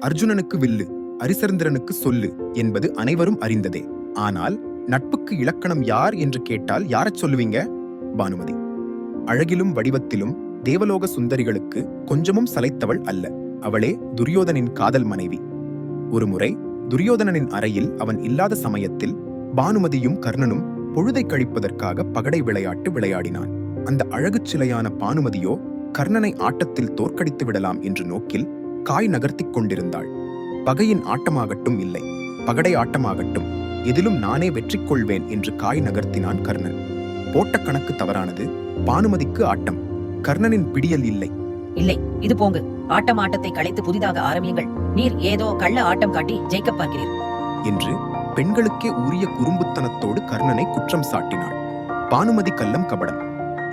அர்ஜுனனுக்கு வில்லு, அரிசந்திரனுக்கு சொல்லு என்பது அனைவரும் அறிந்ததே. ஆனால் நட்புக்கு இலக்கணம் யார் என்று கேட்டால் யாரச் சொல்லுவீங்க? பானுமதி. அழகிலும் வடிவத்திலும் தேவலோக சுந்தரிகளுக்கு கொஞ்சமும் சளைத்தவள் அல்ல. அவளே துரியோதனின் காதல் மனைவி. ஒருமுறை துரியோதனனின் அறையில் அவன் இல்லாத சமயத்தில் பானுமதியும் கர்ணனும் பொழுதை கழிப்பதற்காக பகடை விளையாட்டு விளையாடினான். அந்த அழகு சிலையான பானுமதியோ கர்ணனை ஆட்டத்தில் தோற்கடித்து விடலாம் என்று நோக்கில் காய் நகர்த்திக் கொண்டிருந்தாள். பகையின் ஆட்டமாகட்டும் இல்லை, பகடை ஆட்டமாகட்டும், எதிலும் நானே வெற்றி கொள்வேன் என்று காய் நகர்த்தினான் கர்ணன். போட்ட கணக்கு தவறானது. பானுமதிக்கு ஆட்டம், கர்ணனின் பிடியல் இல்லை. இல்லை, இது போங்கு. ஆட்டத்தை கலைத்து புதிதாக ஆரம்பியுங்கள். நீர் ஏதோ கள்ள ஆட்டம் காட்டி ஜெயிக்க பார்க்கிறீர் என்று பெண்களுக்கே உரிய குறும்புத்தனத்தோடு கர்ணனை குற்றம் சாட்டினாள். பானுமதி கள்ளம் கபடம்,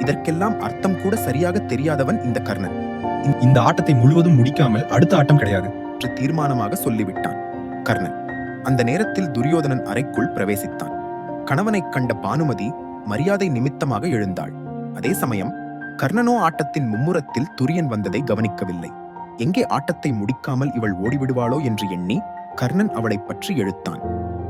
இதற்கெல்லாம் அர்த்தம் கூட சரியாக தெரியாதவன் இந்த கர்ணன். இந்த ஆட்டத்தை முழுவதும் முடிக்காமல் அடுத்த ஆட்டம் கிடையாது என்று தீர்மானமாக சொல்லிவிட்டான் கர்ணன். அந்த நேரத்தில் துரியோதனன் அறைக்குள் பிரவேசித்தான். கணவனைக் கண்ட பானுமதி மரியாதை நிமித்தமாக எழுந்தாள். அதே சமயம் கர்ணனோ ஆட்டத்தின் மும்முரத்தில் துரியன் வந்ததை கவனிக்கவில்லை. எங்கே ஆட்டத்தை முடிக்காமல் இவள் ஓடிவிடுவாளோ என்று எண்ணி கர்ணன் அவளை பற்றி இழுத்தான்.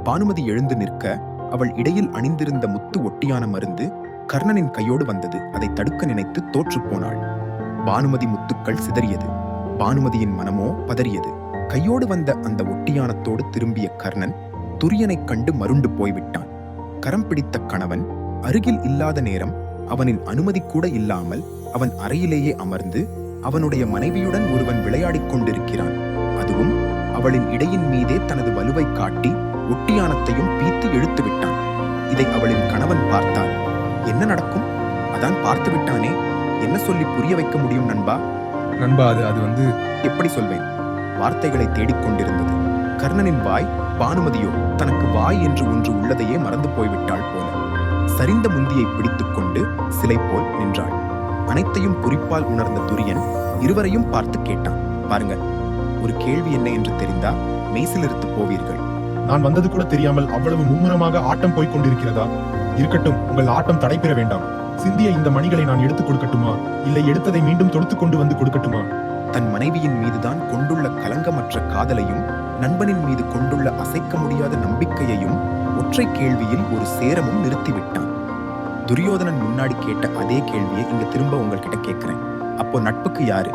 பானுமதி எழுந்து நிற்க அவள் இடையில் அணிந்திருந்த முத்து ஒட்டியான மருந்து கர்ணனின் கையோடு வந்தது. அதை தடுக்க நினைத்து தோற்றுப்போனாள். பானுமதி முத்துக்கள் சிதறியது. பானுமதியின் மனமோ பதறியது. கையோடு வந்த அந்த ஒட்டியானத்தோடு திரும்பிய கர்ணன் துரியனைக் கண்டு மருண்டு போய்விட்டான். கரம் பிடித்த கணவன் அருகில் இல்லாத நேரம் அவனின் அனுமதி கூட இல்லாமல் அவன் அறையிலேயே அமர்ந்து அவனுடைய மனைவியுடன் ஒருவன் விளையாடிக் கொண்டிருக்கிறான். அதுவும் அவளின் இடையின் மீதே தனது வலுவை காட்டி ஒட்டியானத்தையும் பீத்து இழுத்து விட்டான். இதை அவளின் கணவன் பார்த்தால் என்ன நடக்கும்? அதான் பார்த்து விட்டானே, என்ன சொல்லி புரிய வைக்க முடியும் நண்பா? அது எப்படி சொல்வேன்? வார்த்தைகளை தேடிக்கொண்டிருந்தது. கர்ணனின் வாய். பானுமதியோ தனக்கு வாய் என்று ஒன்று உள்ளதையே மறந்து போய்விட்டாள் போல சரிந்த முந்தியை பிடித்துக் கொண்டு சிலை போல் நின்றாள். அனைத்தையும் குறிப்பால் உணர்ந்த துரியன் இருவரையும் பார்த்து கேட்டான். பாருங்கள், ஒரு கேள்வி என்ன என்று தெரிந்தா மெய்சிலிருத்து போவீர்கள். நான் வந்தது கூட தெரியாமல் அவ்வளவு மும்முரமாக ஆட்டம் போய்க் கொண்டிருக்கிறதா? இருக்கட்டும், உங்கள் ஆட்டம் தடைபெற வேண்டாம். சிந்திய இந்த மணிகளை நான் எடுத்துக் கொடுக்கட்டுமா, இல்லை எடுத்ததை மீண்டும் தொடுத்துக் கொண்டு வந்து கொடுக்கட்டுமா? தன் மனைவியின் மீதுதான் கொண்டுள்ள கலங்கமற்ற காதலையும் நண்பனின் மீது கொண்டுள்ள அசைக்க முடியாத நம்பிக்கையையும் ஒற்றை கேள்வியில் ஒரு சேரமும் நிறுத்திவிட்டான். துரியோதனன் முன்னாடி கேட்ட அதே கேள்வியை இங்க திரும்ப உங்கள்கிட்ட கேட்கிறேன். அப்போ நட்புக்கு யாரு?